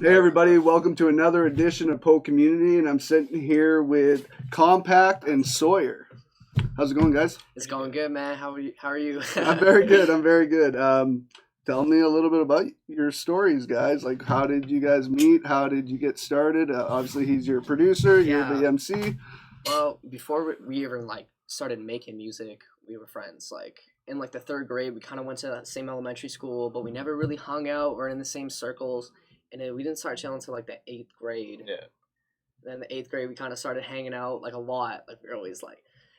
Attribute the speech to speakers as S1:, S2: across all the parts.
S1: Hey everybody, welcome to another edition of PoCommunity, and I'm sitting here with Compact and Sawyer. How's it going, guys?
S2: It's going good, man. How are you?
S1: I'm very good. I'm very good. Tell me a little bit about your stories, guys. Like, how did you guys meet? How did you get started? Obviously, he's your producer. You're
S2: Yeah.
S1: the MC.
S2: Well, before we even started making music, we were friends. Like in the third grade, we kind of went to the same elementary school, but we never really hung out or in the same circles. And then we didn't start chilling until the eighth grade.
S3: Yeah.
S2: Then the eighth grade, we kind of started hanging out a lot. Like we were always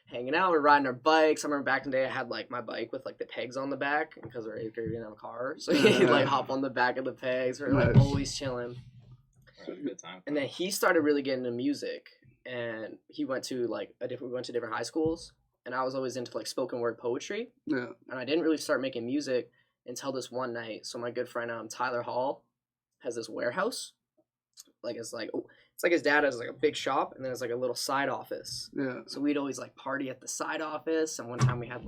S2: hanging out. We're riding our bikes. I remember back in the day, I had my bike with the pegs on the back because we were eighth grade, we didn't have a car, so he'd hop on the back of the pegs. We were
S1: Nice.
S2: always chilling.
S3: Had a good time.
S2: And then he started really getting into music, and he went to we went to different high schools, and I was always into spoken word poetry.
S1: Yeah.
S2: And I didn't really start making music until this one night. So my good friend Tyler Hall has this warehouse. It's like his dad has a big shop, and then it's a little side office.
S1: Yeah.
S2: So we'd always party at the side office, and one time we had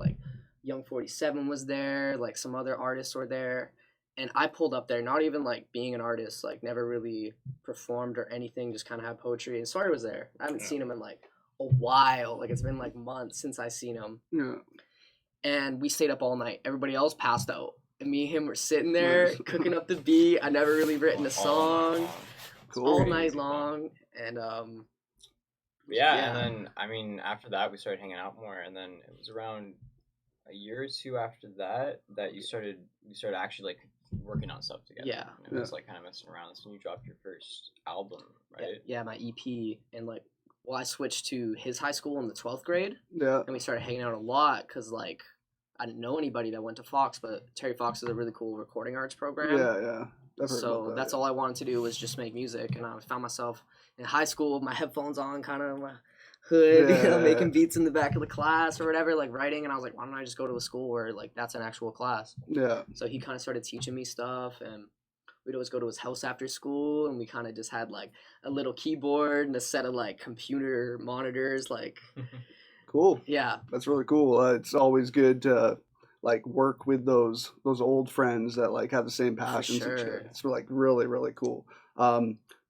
S2: Young 47 was there, some other artists were there. And I pulled up there, not even being an artist, never really performed or anything, just kind of had poetry. And Sawyer was there. I haven't seen him in a while. It's been months since I seen him.
S1: Yeah.
S2: And we stayed up all night. Everybody else passed out. And me and him were sitting there
S1: Nice.
S2: cooking up the beat. I never really written a song
S1: Cool.
S2: all night long. And
S3: Yeah, and then after that we started hanging out more, and then it was around a year or two after that we started actually working on stuff together.
S2: Yeah.
S3: And it was kind of messing around. So you dropped your first album, right?
S2: Yeah, my EP. And I switched to his high school in the 12th grade.
S1: Yeah.
S2: And we started hanging out a lot because I didn't know anybody that went to Fox, but Terry Fox is a really cool recording arts program.
S1: Yeah. I've heard
S2: So
S1: about that,
S2: that's all I wanted to do was just make music, and I found myself in high school with my headphones on, kind of my hood, making beats in the back of the class or whatever, writing, and I was like, why don't I just go to a school where that's an actual class?
S1: Yeah.
S2: So he kind of started teaching me stuff, and we'd always go to his house after school, and we kind of just had a little keyboard and a set of computer monitors,
S1: Cool.
S2: yeah.
S1: That's really cool. It's always good to work with those old friends that have the same passions and
S2: sure.
S1: shit. It's really, really cool.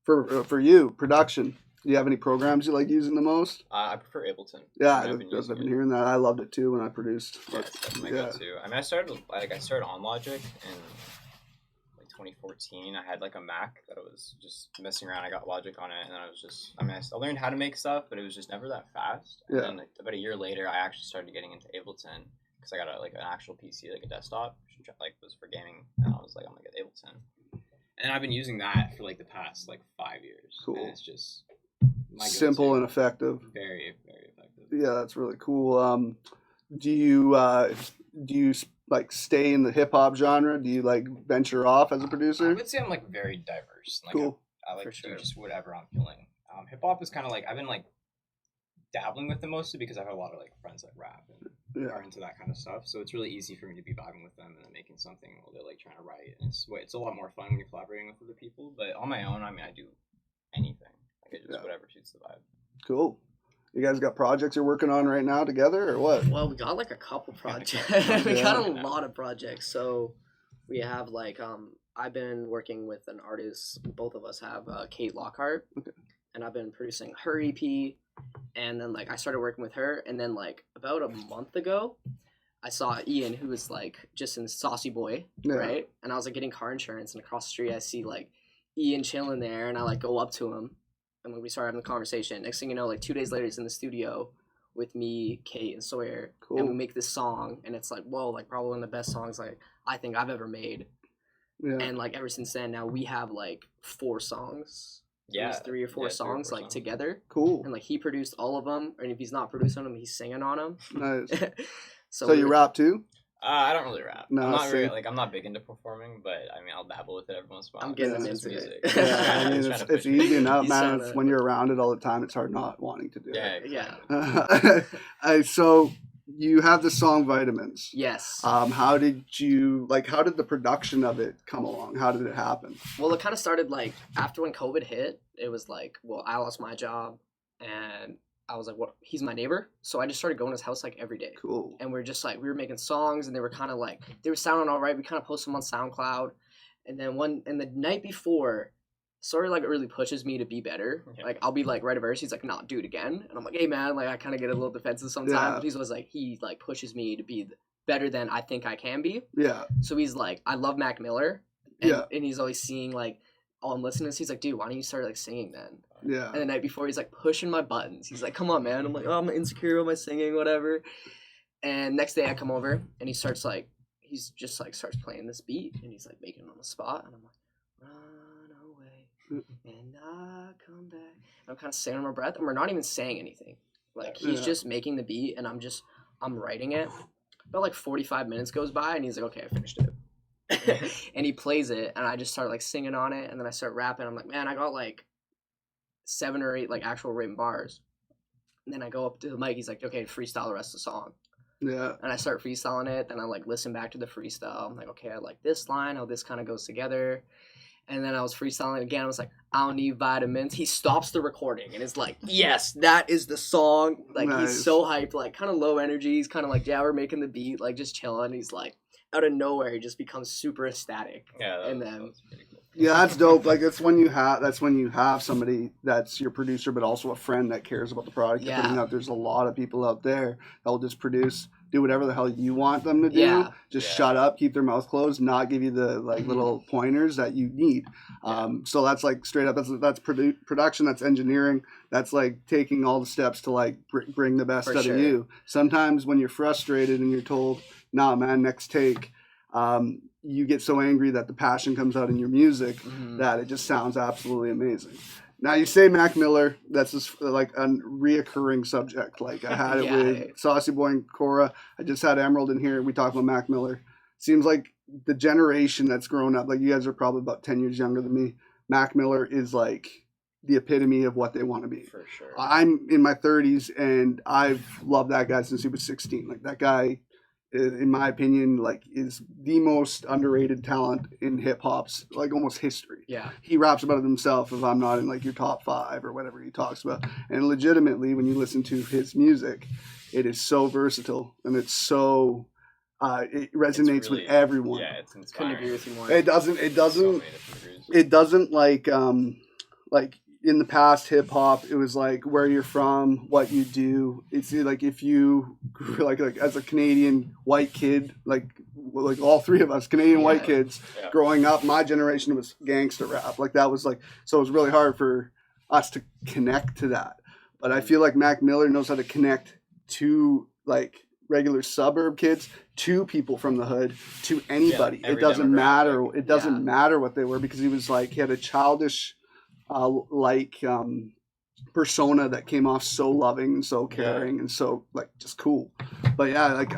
S1: For you, production. Do you have any programs you like using the most?
S3: I prefer Ableton.
S1: Yeah,
S3: I've
S1: I've been hearing that. I loved it too when I produced.
S3: Yeah, it's definitely my go-to. I started on Logic in 2014. I had a Mac that I was just messing around. I got Logic on it, and then I was just I learned how to make stuff, but it was just never that fast. And then about a year later, I actually started getting into Ableton because I got an actual PC, a desktop, which was for gaming, and I was I'm gonna get Ableton. And I've been using that for the past 5 years.
S1: Cool.
S3: And it's just
S1: Simple and effective.
S3: Very, very effective.
S1: Yeah, that's really cool. Do you stay in the hip hop genre? Do you venture off as a producer?
S3: I would say I'm very diverse.
S1: Cool.
S3: I like
S2: For
S3: to
S2: sure.
S3: do just whatever I'm feeling. Hip hop is kind of I've been dabbling with it mostly because I have a lot of friends that rap and are into that kind of stuff. So it's really easy for me to be vibing with them and then making something while they're trying to write. And it's a lot more fun when you're collaborating with other people. But on my own, I do anything. Whatever suits the vibe.
S1: Cool. You guys got projects you're working on right now together, or what?
S2: Well, we got a couple projects. We got a lot of projects. So we have I've been working with an artist. Both of us have Kate Lockhart, and I've been producing her EP. And then I started working with her, and then about a month ago, I saw Ian, who was just in Saucy Boy, right? And I was getting car insurance, and across the street I see Ian chilling there, and I go up to him. And when we started having a conversation, next thing you know, 2 days later, he's in the studio with me, Kate, and Sawyer.
S1: Cool.
S2: And we make this song, and it's whoa, probably one of the best songs I think I've ever made.
S1: Yeah.
S2: And ever since then, now we have 4 songs.
S3: Yeah.
S2: 3 or 4 songs together.
S1: Cool.
S2: And he produced all of them, and if he's not producing them, he's singing on them.
S1: Nice.
S2: so
S1: So you rap too?
S3: I don't really rap.
S1: No,
S3: I'm not
S1: see.
S3: really I'm not big into performing, but I'll dabble with it every once in a while.
S2: I'm getting
S3: It's
S2: into
S3: music.
S2: it.
S1: Yeah, it's easy enough,
S2: He's
S1: man.
S2: trying
S1: It's
S2: to-
S1: when you're around it all the time, it's hard not wanting to do
S3: Yeah,
S1: it.
S3: exactly.
S1: So you have the song Vitamins.
S2: Yes.
S1: How did the production of it come along? How did it happen?
S2: Well, it kind of started after when COVID hit. It was I lost my job, and I was what? He's my neighbor, so I just started going to his house every day.
S1: Cool.
S2: And we're just we were making songs, and they were kind of they were sounding all right. We kind of posted them on SoundCloud, and then the night before, Sawyer like really pushes me to be better.
S3: Yeah.
S2: Like I'll be like write a verse, he's like, nah, do it again. And I'm like, hey man, like I kind of get a little defensive sometimes.
S1: Yeah.
S2: But he's always like, he like pushes me to be better than I think I can be.
S1: Yeah.
S2: So he's like, I love Mac Miller. And,
S1: Yeah.
S2: and he's always seeing like, oh, I'm listening to this. He's like, dude, why don't you start like singing then?
S1: Yeah.
S2: And the night before, he's like pushing my buttons. He's like, come on, man. I'm like, oh, I'm insecure about my singing, whatever. And next day I come over and he starts like, he's just like starts playing this beat and he's like making it on the spot. And I'm like, run away and I come back. And I'm kind of saying under my breath and we're not even saying anything. Like he's just making the beat and I'm writing it. About like 45 minutes goes by and he's like, okay, I finished it. And he plays it and I just start like singing on it and then I start rapping. I'm like, man, I got like 7 or 8 like actual written bars. And then I go up to the mic, he's like, okay, freestyle the rest of the song.
S1: Yeah.
S2: And I start freestyling it, then I like listen back to the freestyle. I'm like, okay, I like this line, how this kind of goes together. And then I was freestyling again. I was like, I don't need vitamins. He stops the recording and is like, yes, that is the song. Like he's so hyped, like kind of low energy. He's kind of like, yeah, we're making the beat, like just chilling. He's like, out of nowhere, he just becomes super ecstatic.
S3: Yeah,
S2: and then
S3: that's pretty cool.
S1: Yeah, that's dope. Like that's when you have somebody that's your producer, but also a friend that cares about the product you're putting out. There's a lot of people out there that will just produce, do whatever the hell you want them to do.
S2: Yeah.
S1: Just shut up, keep their mouth closed, not give you the like little pointers that you need. So that's like straight up. That's production. That's engineering. That's like taking all the steps to like bring the best out of you. Sometimes when you're frustrated and you're told, nah, man, next take. You get so angry that the passion comes out in your music that it just sounds absolutely amazing. Now you say Mac Miller, that's just like a reoccurring subject. Like I had it with Saucy Boy and Cora. I just had Emerald in here. We talked about Mac Miller. Seems like the generation that's grown up, like you guys are probably about 10 years younger than me. Mac Miller is like the epitome of what they want to be.
S3: For sure.
S1: I'm in my 30s and I've loved that guy since he was 16. Like that guy, in my opinion, like is the most underrated talent in hip hop's like almost history.
S2: Yeah.
S1: He raps about it himself if I'm not in like your top 5 or whatever he talks about. And legitimately when you listen to his music, it is so versatile and it's so it resonates with everyone.
S3: Yeah, it's inspiring.
S2: Couldn't agree with you more.
S1: It doesn't like in the past hip hop, it was like where you're from, what you do. It's like if you grew like as a Canadian white kid, like all 3 of us Canadian white kids growing up, my generation was gangster rap. Like that was like, so it was really hard for us to connect to that. But I feel like Mac Miller knows how to connect to like regular suburb kids, to people from the hood, to anybody. It doesn't matter. It doesn't matter what they were because he was like, he had a childish persona that came off so loving and so caring and so like just cool. But yeah, like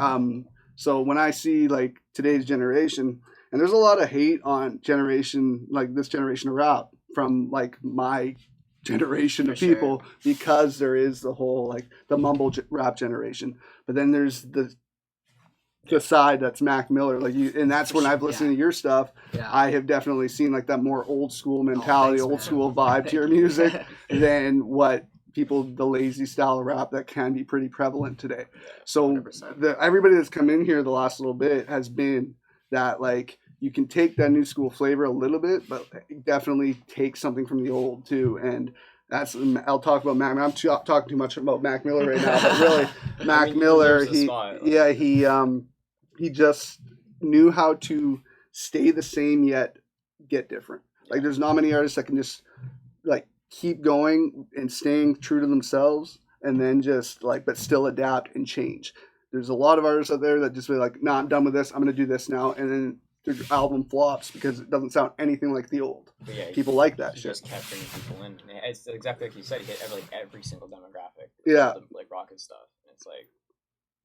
S1: so when I see like today's generation, and there's a lot of hate on generation, like this generation of rap from like my generation of people because there is the whole like the mumble rap generation, but then there's the side that's Mac Miller, like you, and that's when I've listened to your stuff. I have definitely seen like that more old school mentality, old school vibe to your music than what the lazy style of rap that can be pretty prevalent today. So everybody that's come in here the last little bit has been that like you can take that new school flavor a little bit, but definitely take something from the old too. And that's, I'll talk about Mac. I'm talking too much about Mac Miller right now, but really Mac Miller, he just knew how to stay the same yet get different. Like there's not many artists that can just like keep going and staying true to themselves and then just like, but still adapt and change. There's a lot of artists out there that just be like, nah, I'm done with this. I'm going to do this now. And then their album flops because it doesn't sound anything like the old. People like that shit.
S3: Just kept bringing people in. It's exactly like you said. He hit every single demographic. Like rock and stuff. And it's like,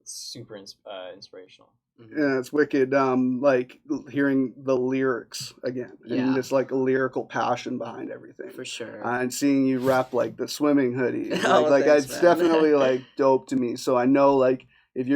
S3: it's super inspirational.
S1: Yeah, it's wicked. Like hearing the lyrics again, and just like a lyrical passion behind everything.
S2: For sure.
S1: And seeing you rap like the swimming hoodie,
S2: thanks,
S1: it's definitely like dope to me. So I know like if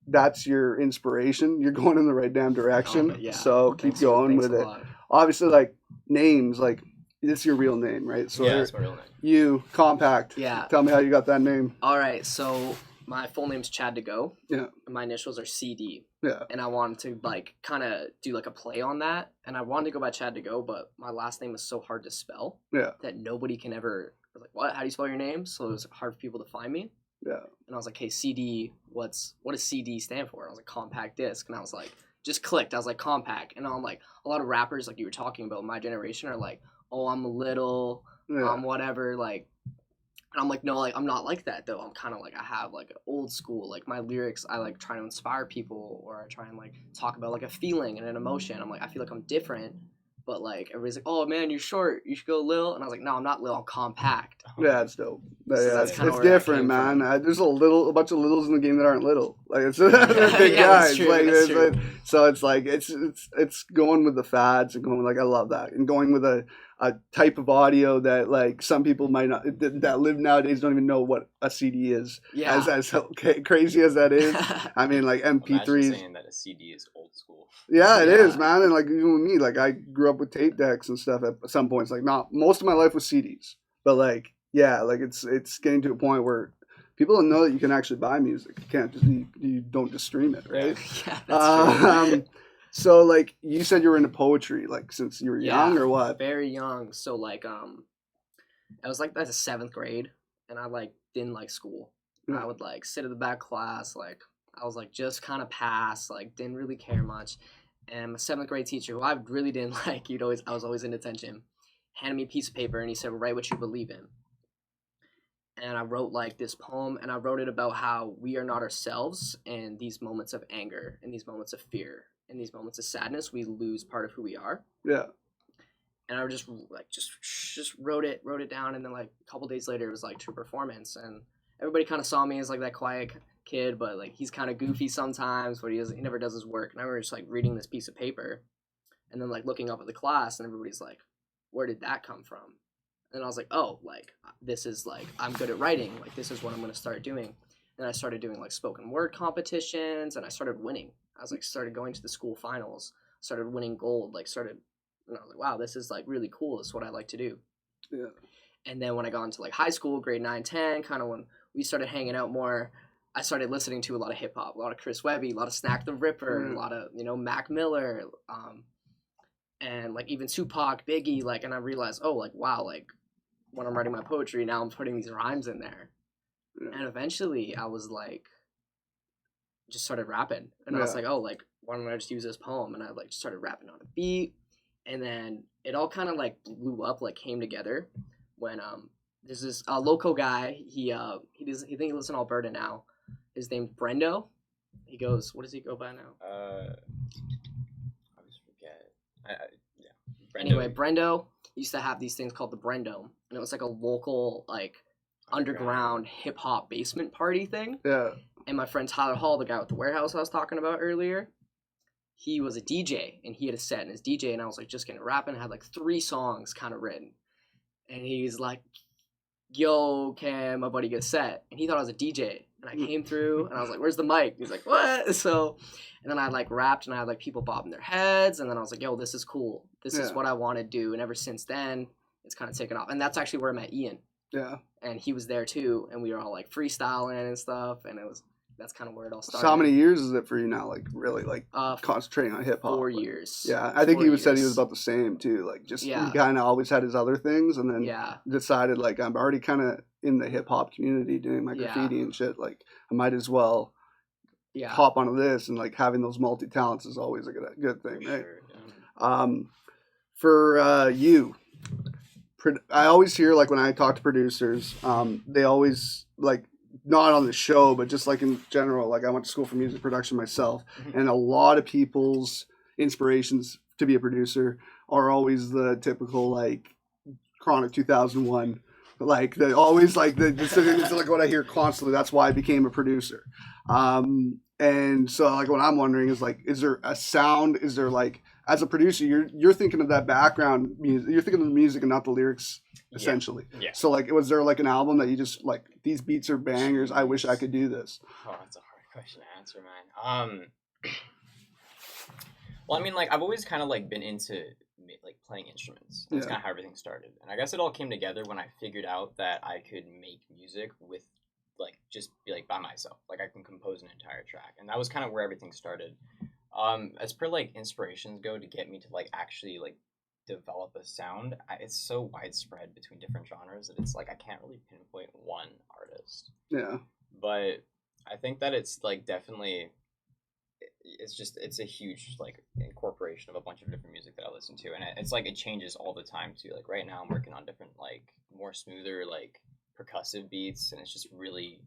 S1: that's your inspiration, you're going in the right damn direction. So keep going with it. Obviously, like names, like this is your real name, right? So
S3: that's my real name.
S1: You Compact.
S2: Yeah.
S1: Tell me how you got that name.
S2: All right, so my full name's Chad to Go.
S1: Yeah.
S2: And my initials are CD.
S1: Yeah.
S2: And I wanted to like kind of do like a play on that, and I wanted to go by Chad to Go, but my last name is so hard to spell that nobody can ever like, what? How do you spell your name? So it was hard for people to find me.
S1: Yeah.
S2: And I was like, hey, CD, what does CD stand for? And I was like, compact disc, and I was like, just clicked. I was like, compact, and I'm like, a lot of rappers like you were talking about, my generation are like, oh, I'm a little, whatever, like. And I'm like, no, like, I'm not like that, though. I'm kind of like, I have, like, an old school, like, my lyrics, I, like, try to inspire people, or I try and, like, talk about, like, a feeling and an emotion. I'm like, I feel like I'm different, but, like, everybody's like, oh, man, you're short. You should go Lil. And I was like, no, I'm not Lil. I'm compact.
S1: Yeah, it's dope.
S2: So that's kinda
S1: it's
S2: where that
S1: different,
S2: came
S1: man.
S2: from.
S1: There's a bunch of littles in the game that aren't little. Like it's they're big
S2: Yeah,
S1: guys.
S2: that's true,
S1: Like,
S2: that's true.
S1: so it's like it's going with the fads and going like I love that and going with a type of audio that like some people might not that live nowadays don't even know what a CD is.
S2: Yeah.
S1: As crazy as that is, I mean like MP3s.
S3: Imagine saying that a CD is old school.
S1: Yeah, it
S2: Yeah.
S1: is, man. And like even with me, like I grew up with tape decks and stuff at some points. Like not most of my life was CDs, but like yeah, like it's getting to a point where people don't know that you can actually buy music. You can't just you don't just stream it, right?
S2: Yeah, that's true.
S1: So like you said, you were into poetry like since you were young or what?
S2: Very young. So like I was like that's the 7th grade, and I like didn't like school. I would like sit at the back class, like I was like just kind of pass, like didn't really care much. And my 7th grade teacher, who I really didn't like, I was always in detention, handed me a piece of paper and he said, write what you believe in. And I wrote like this poem, and I wrote it about how we are not ourselves, and these moments of anger, and these moments of fear, and these moments of sadness, we lose part of who we are.
S1: Yeah.
S2: And I just like just wrote it down, and then like a couple days later it was like to performance, and everybody kind of saw me as like that quiet kid, but like he's kind of goofy sometimes, but he never does his work. And I remember just like reading this piece of paper, and then like looking up at the class, and everybody's like, where did that come from? And I was like, oh, like, this is, like, I'm good at writing. Like, this is what I'm going to start doing. And I started doing, like, spoken word competitions, and I started winning. I was, like, started going to the school finals, started winning gold, and I was like, wow, this is, like, really cool. This is what I like to do.
S1: Yeah.
S2: And then when I got into, like, high school, grade 9, 10, kind of when we started hanging out more, I started listening to a lot of hip-hop, a lot of Chris Webby, a lot of Snack the Ripper, a lot of, Mac Miller, and, like, even Tupac, Biggie, like, and I realized, oh, like, wow, like, when I'm writing my poetry, now I'm putting these rhymes in there. Yeah. And eventually I was like, just started rapping. And I was like, oh, like, why don't I just use this poem? And I like started rapping on a beat. And then it all kind of like blew up, like came together when there's this local guy. He think he lives in Alberta now. His name's Brendo. He goes, what does he go by now?
S3: I always forget. Brendo.
S2: Anyway, Brendo used to have these things called the Brendome, and it was like a local like underground hip hop basement party thing.
S1: Yeah.
S2: And my friend Tyler Hall, the guy with the warehouse I was talking about earlier, he was a DJ, and he had a set in his DJ, and I was like just getting rapping. I had like 3 songs kind of written, and he's like, yo, can my buddy get a set? And he thought I was a DJ, and I came through, and I was like, where's the mic? He's like, what? So, and then I like rapped, and I had like people bobbing their heads, and then I was like, yo, this is cool. This is what I want to do. And ever since then, it's kind of taken off. And that's actually where I met Ian.
S1: Yeah. And
S2: he was there too, and we were all like freestyling and stuff, and that's kind of where it all started.
S1: So how many years is it for you now? Like really, like concentrating on hip hop?
S2: 4 years.
S1: Yeah, I think said he was about the same too. Like just he kind of always had his other things, and then decided like I'm already kind of in the hip hop community doing my graffiti and shit. Like I might as well hop onto this, and like having those multi talents is always a good thing, right? Sure, for you. I always hear like when I talk to producers, they always like not on the show, but just like in general. Like I went to school for music production myself, and a lot of people's inspirations to be a producer are always the typical like Chronic 2001. Like they always like it's like what I hear constantly. That's why I became a producer. And so like what I'm wondering is like, is there a sound? Is there like as a producer, you're thinking of that background music. You're thinking of the music and not the lyrics, essentially. Yeah. So like, was there like an album that you just like these beats are bangers? I wish I could do this.
S3: Oh, that's a hard question to answer, man. Well, I mean, like I've always kind of like been into like playing instruments. That's kind of how everything started. And I guess it all came together when I figured out that I could make music with like just be like by myself. Like I can compose an entire track, and that was kind of where everything started. As per like inspirations go to get me to like actually like develop a sound, it's so widespread between different genres that it's like I can't really pinpoint one artist.
S1: Yeah.
S3: But I think that it's like definitely it's a huge like incorporation of a bunch of different music that I listen to, and it's like it changes all the time too. Like right now I'm working on different like more smoother like percussive beats, and it's just really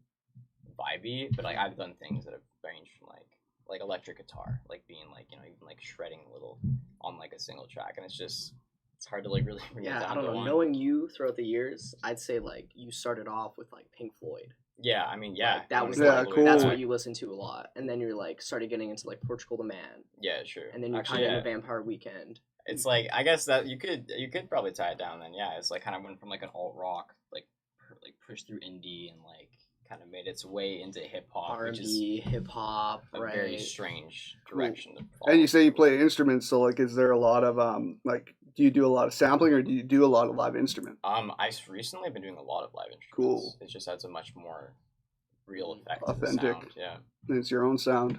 S3: vibey. But like I've done things that have ranged from like electric guitar, like being like, you know, even like shredding a little on like a single track, and it's hard to like really bring it down.
S2: I don't
S3: to
S2: know.
S3: one.
S2: Knowing you throughout the years, I'd say like you started off with like Pink Floyd.
S3: Yeah, I mean, yeah,
S2: Like, that was
S1: Yeah,
S2: like
S1: cool.
S2: that's what you listened to a lot, and then you're like started getting into like Portugal the Man,
S3: Yeah, sure.
S2: and then you're
S3: Actually,
S2: kind of
S3: yeah.
S2: into Vampire Weekend.
S3: It's like I guess that you could probably tie it down then. Yeah, it's like kind of went from like an alt rock like pushed through indie and like kind of made its way into hip hop, which is
S2: R&B, hip hop,
S3: a
S2: right?
S3: very strange
S1: Cool.
S3: direction. To
S1: And
S3: follow.
S1: you say you play instruments, so like, is there a lot of like, do you do a lot of sampling or do you do a lot of live instrument?
S3: I recently been doing a lot of live instruments.
S1: Cool.
S3: It just adds a much more real effect.
S1: Authentic.
S3: To the sound. Yeah.
S1: It's your own sound.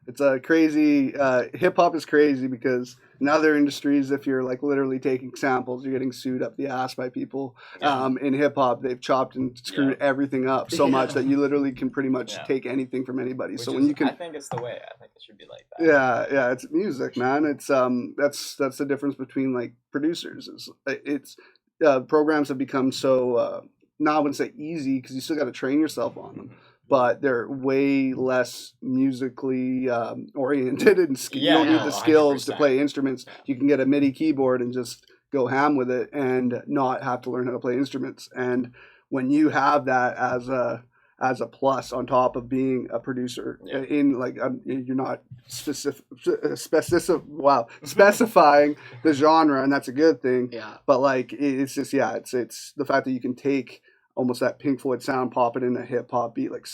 S1: It's a crazy hip hop is crazy because in other industries, if you're like literally taking samples, you're getting sued up the ass by people.
S3: Yeah.
S1: In hip hop, they've chopped and screwed everything up so much that you literally can pretty much
S3: Yeah.
S1: take anything from anybody.
S3: Which
S1: so
S3: is,
S1: when you can,
S3: I think it's the way. I think it should be like that.
S1: yeah, it's music, man. It's that's the difference between like producers. It's programs have become so now I wouldn't say easy because you still got to train yourself on them. But they're way less musically oriented, and you don't need the skills to
S3: 100%.
S1: play instruments.
S3: Yeah.
S1: You can get a MIDI keyboard and just go ham with it, and not have to learn how to play instruments. And when you have that as a plus on top of being a producer,
S3: Yeah.
S1: in like you're not specifying the genre, and that's a good thing.
S2: Yeah.
S1: But like it's just it's the fact that you can take almost that Pink Floyd sound, pop it in a hip hop beat. Like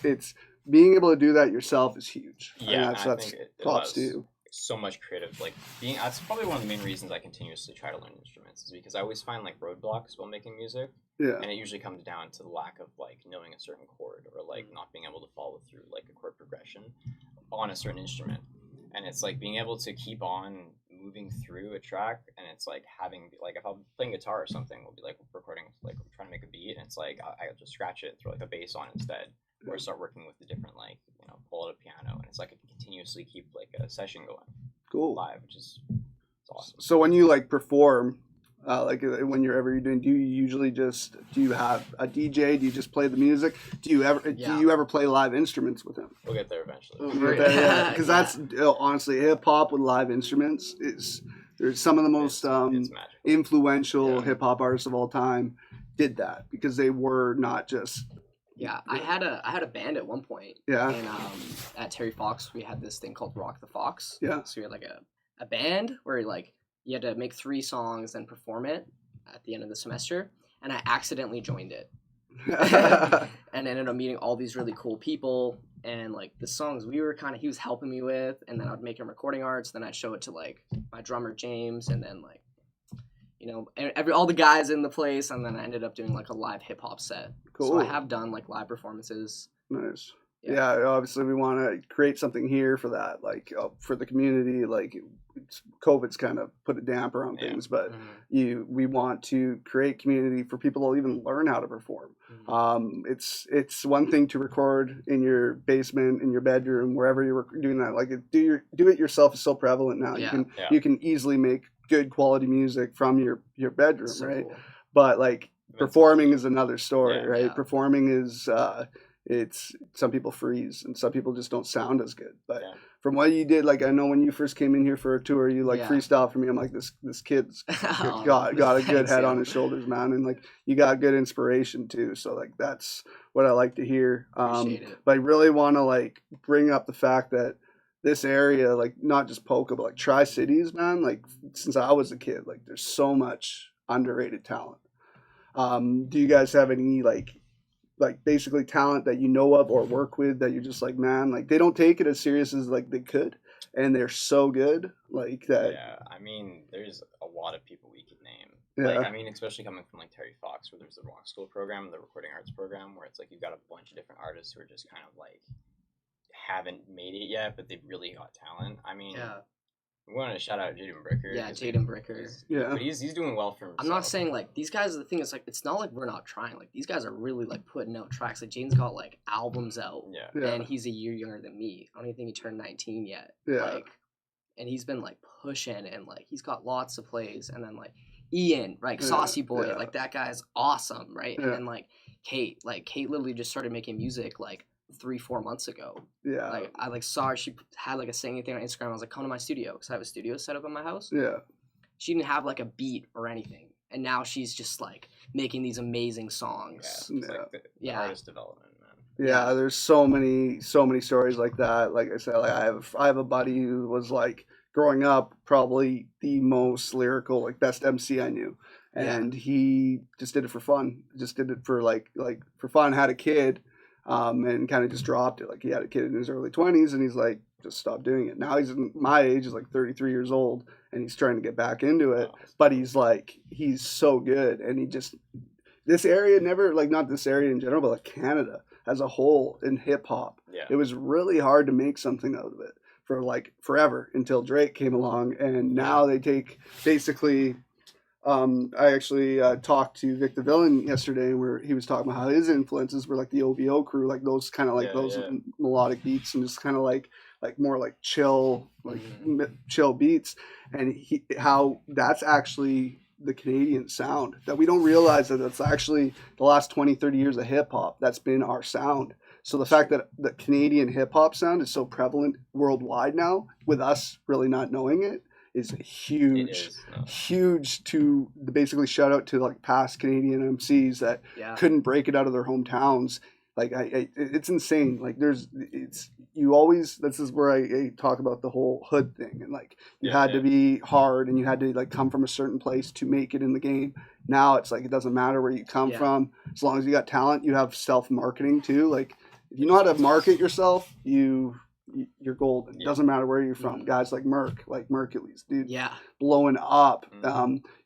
S1: it's being able to do that yourself is huge.
S3: Yeah,
S1: and that's
S3: think it
S1: props
S3: was
S1: to you.
S3: so much creative. Like that's probably one of the main reasons I continuously try to learn instruments is because I always find like roadblocks while making music,
S1: Yeah,
S3: and it usually comes down to the lack of like knowing a certain chord or like not being able to follow through like a chord progression on a certain instrument. And it's like being able to keep on moving through a track, and it's like having like if I'm playing guitar or something, we'll be like recording like we're trying to make a beat, and it's like I'll just scratch it and throw like a bass on instead, or start working with the different like pull out a piano, and it's like I can continuously keep like a session going
S1: cool.
S3: live, which is it's awesome.
S1: So when you like perform, like when you're doing, do you have a DJ? Do you just play the music? Do you ever play live instruments with him?
S3: We'll get there eventually.
S1: Because that's honestly hip hop with live instruments is there's some of the most
S3: it's magical.
S1: influential
S3: Yeah.
S1: hip hop artists of all time did that because they were not just
S2: I had a band at one point.
S1: Yeah.
S2: And at Terry Fox we had this thing called Rock the Fox.
S1: Yeah.
S2: So we had like a band where like you had to make 3 songs and perform it at the end of the semester, and I accidentally joined it. And ended up meeting all these really cool people, and like the songs he was helping me with, and then I'd make him recording arts, then I'd show it to like my drummer James, and then like all the guys in the place, and then I ended up doing like a live hip hop set.
S1: Cool.
S2: So I have done like live performances.
S1: Nice.
S2: Yeah.
S1: Yeah, obviously we want to create something here for that, like for the community. Like COVID's kind of put a damper on things, but we want to create community for people to even learn how to perform. It's one thing to record in your basement, in your bedroom, wherever you're doing that. Like do it yourself is so prevalent now.
S2: Yeah.
S1: You can easily make good quality music from your bedroom,
S2: So
S1: right?
S2: cool.
S1: But like performing is another story, right?
S2: Yeah.
S1: Performing is it's some people freeze and some people just don't sound as good. But from what you did, like I know when you first came in here for a tour, you like freestyle for me. I'm like this kid's got a good head on his shoulders, man, and like you got good inspiration too. So like that's what I like to hear.
S2: Appreciate it.
S1: But I really want to like bring up the fact that this area, like not just Poca, but like Tri-Cities, man, like since I was a kid, like there's so much underrated talent. Do you guys have any like basically talent that you know of or work with that you're just like, man, like they don't take it as serious as like they could, and they're so good like that?
S3: Yeah, I mean, there's a lot of people we could name.
S1: Yeah.
S3: Like, I mean, especially coming from like Terry Fox, where there's the rock school program, the recording arts program, where it's like you've got a bunch of different artists who are just kind of like haven't made it yet, but they've really got talent. I mean,
S2: Yeah.
S3: we want to shout out Jaden Bricker.
S2: Yeah, Jaden Bricker.
S1: Yeah.
S3: But he's doing well for himself.
S2: I'm not saying like these guys. The thing is like it's not like we're not trying. Like these guys are really like putting out tracks. Like Jaden's got like albums out,
S3: Yeah.
S2: and he's a year younger than me. I don't even think he turned 19 yet.
S1: Yeah.
S2: Like, and he's been like pushing, and like he's got lots of plays, and then like Ian, like
S1: Yeah,
S2: Saucy Boy,
S1: yeah.
S2: like that guy's awesome, right?
S1: Yeah.
S2: And then like Kate literally just started making music like 3-4 months ago.
S1: Yeah.
S2: Like I like saw her, she had like a singing thing on Instagram. I was like, come to my studio because I have a studio set up in my house.
S1: Yeah.
S2: She didn't have like a beat or anything, and now she's just like making these amazing songs.
S3: Yeah. It's like the
S2: Yeah.
S3: artist development, man.
S1: Yeah, there's so many stories like that. Like I said, like I have a buddy who was like growing up probably the most lyrical, like best MC I knew, and he just did it for fun. Just did it for like for fun. Had a kid, and kind of just dropped it. Like he had a kid in his early 20s, and he's like just stopped doing it. Now he's my age, he's like 33 years old, and he's trying to get back into it. But he's so good, and he just this area never like not this area in general, but like Canada as a whole in hip hop.
S3: Yeah.
S1: It was really hard to make something out of it for like forever until Drake came along, and now they take basically. I actually talked to Vic the Villain yesterday, where he was talking about how his influences were like the OVO crew, like those kind of like melodic beats and just kind of like more like chill, like chill beats, and how that's actually the Canadian sound that we don't realize that that's actually the last 20-30 years of hip hop that's been our sound. So the fact that the Canadian hip hop sound is so prevalent worldwide now, with us really not knowing it, is huge. Huge to basically shout out to like past Canadian MCs that couldn't break it out of their hometowns. Like it's insane. Like this is where I talk about the whole hood thing, and like you had to be hard, and you had to like come from a certain place to make it in the game. Now it's like it doesn't matter where you come from, as long as you got talent. You have self-marketing too. Like if you know how to market yourself, you're golden. It doesn't matter where you're from. Guys like Mercules, dude, blowing up.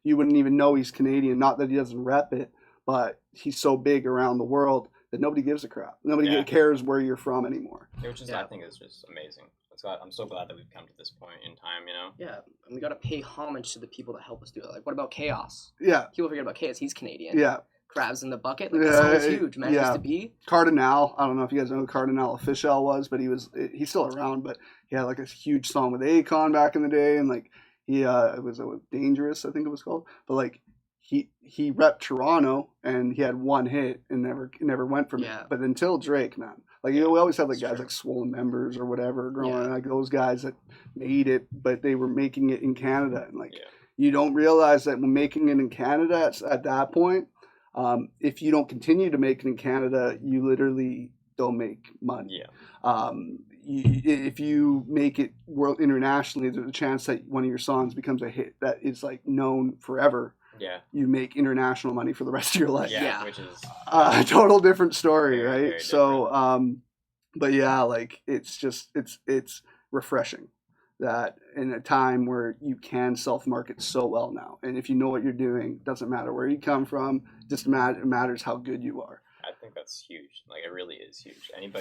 S1: You wouldn't even know he's Canadian. Not that he doesn't rep it, but he's so big around the world that nobody gives a crap. Nobody cares where you're from anymore.
S3: Which is, I think, is just amazing. I'm so glad that we've come to this point in time, you know?
S2: Yeah, and we got to pay homage to the people that help us do it. Like, what about Chaos?
S1: Yeah.
S2: People forget about Chaos. He's Canadian.
S1: Yeah.
S2: Crabs in the Bucket. Like, that song was huge, man. Used to be.
S1: Cardinal. I don't know if you guys know who Cardinal Official was, but he's still around, but he had like a huge song with Akon back in the day, and like it was Dangerous, I think it was called. But like he repped Toronto, and he had one hit and never went from it. But until Drake, man. Like we always had like guys like Swollen Members or whatever growing, like those guys that made it, but they were making it in Canada, and like you don't realize that when making it in Canada at that point, if you don't continue to make it in Canada, you literally don't make money. If you make it internationally, there's a chance that one of your songs becomes a hit that is like known forever. You make international money for the rest of your life.
S3: Which is
S1: a total different story, right?
S3: Very
S1: so, but yeah, like it's refreshing that in a time where you can self-market so well now, and if you know what you're doing, doesn't matter where you come from, just it matters how good you are.
S3: I think that's huge. Like it really is huge. Any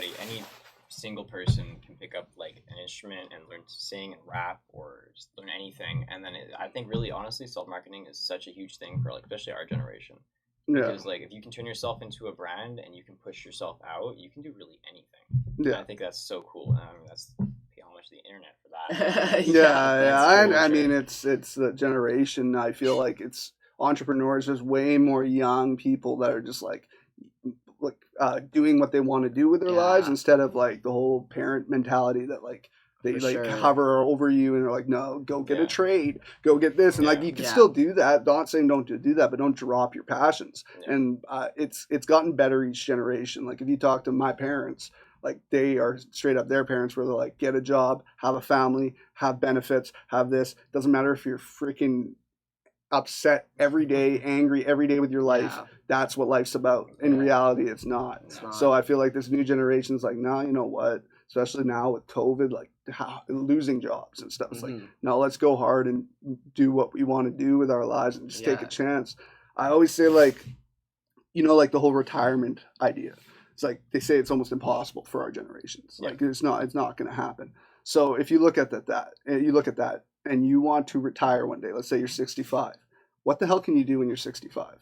S3: single person can pick up like an instrument and learn to sing and rap or just learn anything, and then I think really honestly self-marketing is such a huge thing for like especially our generation, because like if you can turn yourself into a brand and you can push yourself out, you can do really anything. And I think that's so cool. I mean, that's pay homage to the internet for that.
S1: I mean it's the generation. I feel like it's entrepreneurs. There's way more young people that are just like doing what they want to do with their lives, instead of like the whole parent mentality that like they hover over you and they're like, no, go get a trade, go get this, and like you can still do that. Not saying don't do that, but don't drop your passions. And it's gotten better each generation. Like if you talk to my parents, like they are straight up their parents where they're like, get a job, have a family, have benefits, have this. Doesn't matter if you're freaking upset every day, angry every day with your life. That's what life's about. In reality, it's not. So I feel like this new generation's like, nah, you know what? especially now with COVID, like losing jobs and stuff. It's like,
S2: Mhm.
S1: no, let's go hard and do what we want to do with our lives and just take a
S2: Yeah.
S1: chance. I always say, like, like the whole retirement idea. It's like they say it's almost impossible for our generations.
S3: Yeah.
S1: Like it's not going to happen. So if you look at that and you want to retire one day, let's say you're 65, what the hell can you do when you're 65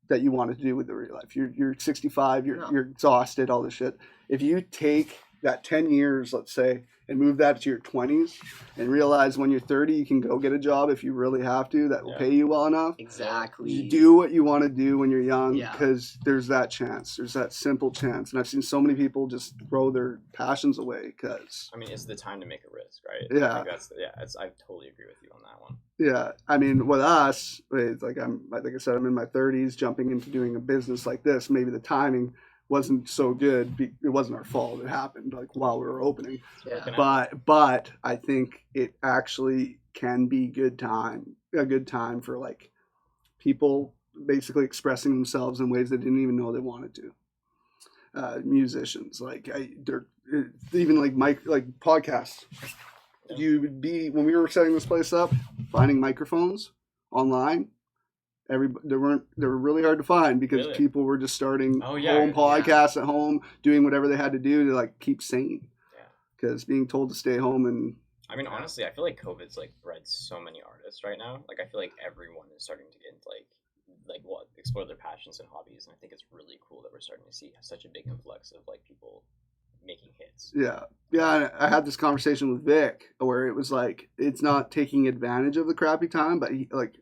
S1: that you want to do with the real life? You're 65, you're exhausted, all this shit. If you take that 10 years, let's say, and move that to your 20s and realize when you're 30 you can go get a job if you really have to that will pay you well enough.
S2: Exactly.
S1: You do what you want to do when you're young,
S2: Yeah.
S1: because there's that chance. There's that simple chance. And I've seen so many people just throw their passions away because...
S3: I mean, it's the time to make a risk, right?
S1: Yeah.
S3: I think I totally agree with you on that one.
S1: Yeah. I mean, with us, it's like like I said, I'm in my 30s, jumping into doing a business like this. Maybe the timing wasn't so good. It wasn't our fault. It happened like while we were opening.
S2: Yeah.
S1: But I think it actually can be a good time for like people basically expressing themselves in ways they didn't even know they wanted to. Musicians, like they're even like podcasts. You would be, when we were setting this place up, finding microphones online. They were really hard to find because people were just starting home podcasts at home, doing whatever they had to do to like keep sane. Because being told to stay home and...
S3: I mean, honestly, I feel like COVID's like bred so many artists right now. Like, I feel like everyone is starting to get into explore their passions and hobbies, and I think it's really cool that we're starting to see such a big influx of like people making hits.
S1: Yeah. I had this conversation with Vic where it was like it's not taking advantage of the crappy time, but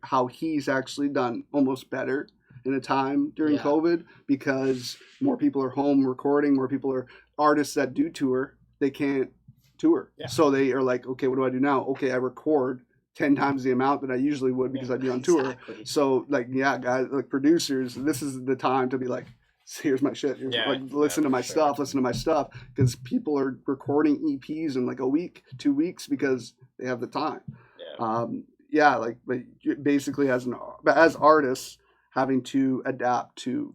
S1: how he's actually done almost better in a time during COVID because more people are home recording, more people are artists that do tour. They can't tour. Yeah. So they are like, okay, what do I do now? Okay, I record 10 times the amount that I usually would because I'd be on tour. Exactly. So guys, like producers, this is the time to be like, here's my shit. Listen to my stuff, because people are recording EPs in like a week, 2 weeks because they have the time. Yeah. But basically as artists having to adapt to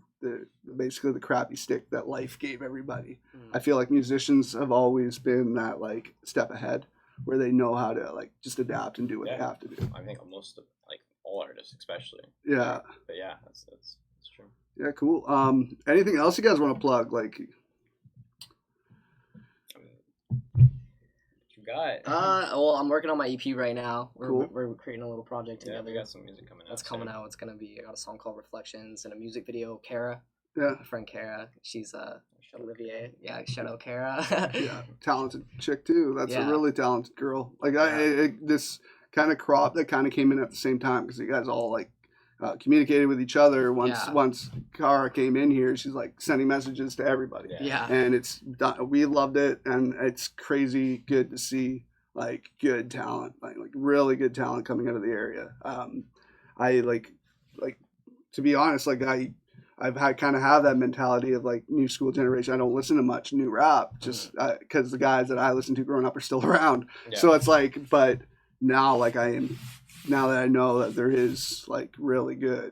S1: basically the crappy stick that life gave everybody. I feel like musicians have always been that like step ahead where they know how to like just adapt and do what they have to do.
S3: I think most of like all artists especially.
S1: Yeah.
S3: But yeah, that's true.
S1: Yeah, cool. Anything else you guys want to plug? Like,
S3: you got?
S2: Well, I'm working on my EP right now.
S1: Cool.
S2: We're creating a little project together.
S3: Yeah, we got some music coming out.
S2: That's coming out. It's gonna be. I got a song called Reflections and a music video. Kara.
S1: Yeah.
S2: My friend Kara. She's Olivier. Yeah, shout out Kara.
S1: Yeah, talented chick too. That's a really talented girl. Like this kind of crop that kind of came in at the same time because you guys all like. Communicated with each other once Kara came in here. She's like sending messages to everybody.
S2: Yeah.
S1: And we loved it, and it's crazy good to see like good talent, like really good talent coming out of the area. I like to be honest, like I've had kind of have that mentality of like new school generation. I don't listen to much new rap just because the guys that I listened to growing up are still around. Yeah. So it's like, but now like now that I know that there is like really good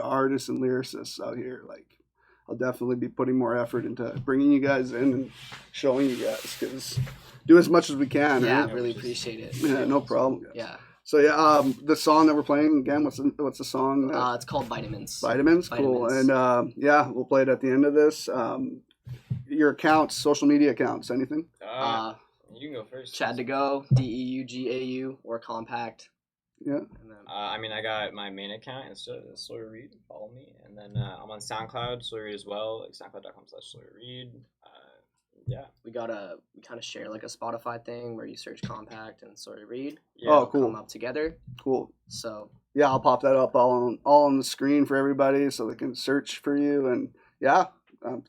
S1: artists and lyricists out here, like I'll definitely be putting more effort into bringing you guys in and showing you guys because do as much as we can.
S2: Yeah,
S1: right?
S2: I really appreciate it.
S1: Yeah, no problem. Guys.
S2: Yeah.
S1: So the song that we're playing again, what's the song?
S2: It's called Vitamins.
S1: Vitamins, cool. And we'll play it at the end of this. Your accounts, social media accounts, anything?
S3: You can go first.
S2: Chad to go, DEUGAU or Compact.
S1: Yeah.
S2: And then,
S3: I got my main account, it's Sawyer Reid. Follow me, and then I'm on SoundCloud, Sawyer Reid as well, like SoundCloud.com/Sawyer Reid. Yeah. We kind of share like a Spotify thing where you search Compact and Sawyer Reid.
S1: Yeah, oh, cool.
S2: Come up together.
S1: Cool.
S2: So.
S1: Yeah, I'll pop that up all on the screen for everybody so they can search for you and yeah.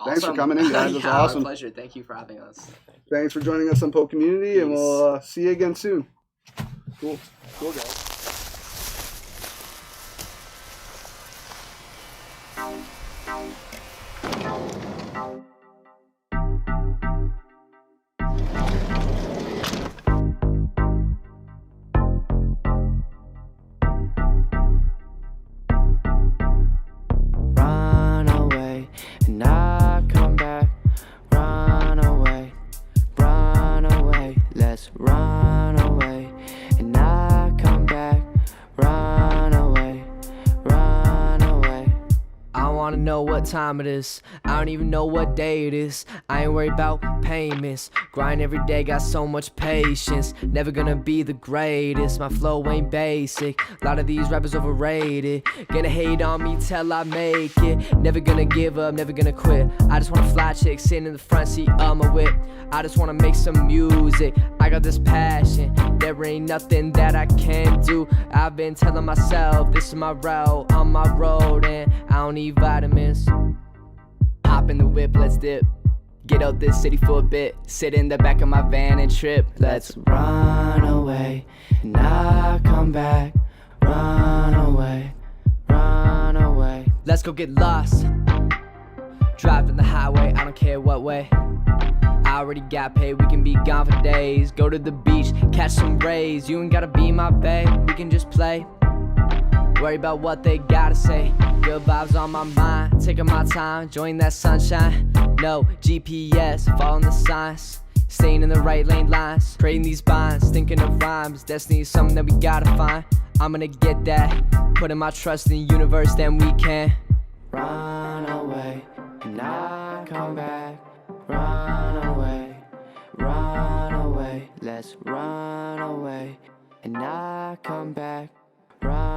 S1: Thanks for coming in, guys. It's awesome.
S2: Our pleasure. Thank you for having us.
S1: Thanks for joining us on PoCommunity, and we'll see you again soon. Cool, guys.
S4: Run away and not come back. Run away even know what time it is. I don't even know what day it is. I ain't worried about payments. Grind every day, got so much patience. Never gonna be the greatest. My flow ain't basic. A lot of these rappers overrated. Gonna hate on me till I make it. Never gonna give up, never gonna quit. I just want a fly chick sitting in the front seat of my whip. I just wanna make some music. I got this passion. There ain't nothing that I can't do. I've been telling myself this is my route, on my road, and I don't need vitamins. Hop in the whip, let's dip. Get out this city for a bit. Sit in the back of my van and trip. Let's run away, not come back. Run away, run away. Let's go get lost. Drive to the highway, I don't care what way. I already got paid, we can be gone for days. Go to the beach, catch some rays. You ain't gotta be my bae, we can just play. Worry about what they gotta say. Good vibes on my mind, taking my time, enjoying that sunshine. No GPS, following the signs. Staying in the right lane lines, creating these bonds, thinking of rhymes. Destiny is something that we gotta find. I'm gonna get that, putting my trust in the universe, then we can run away and not come back. Run away, run away. Let's run away and not come back. Run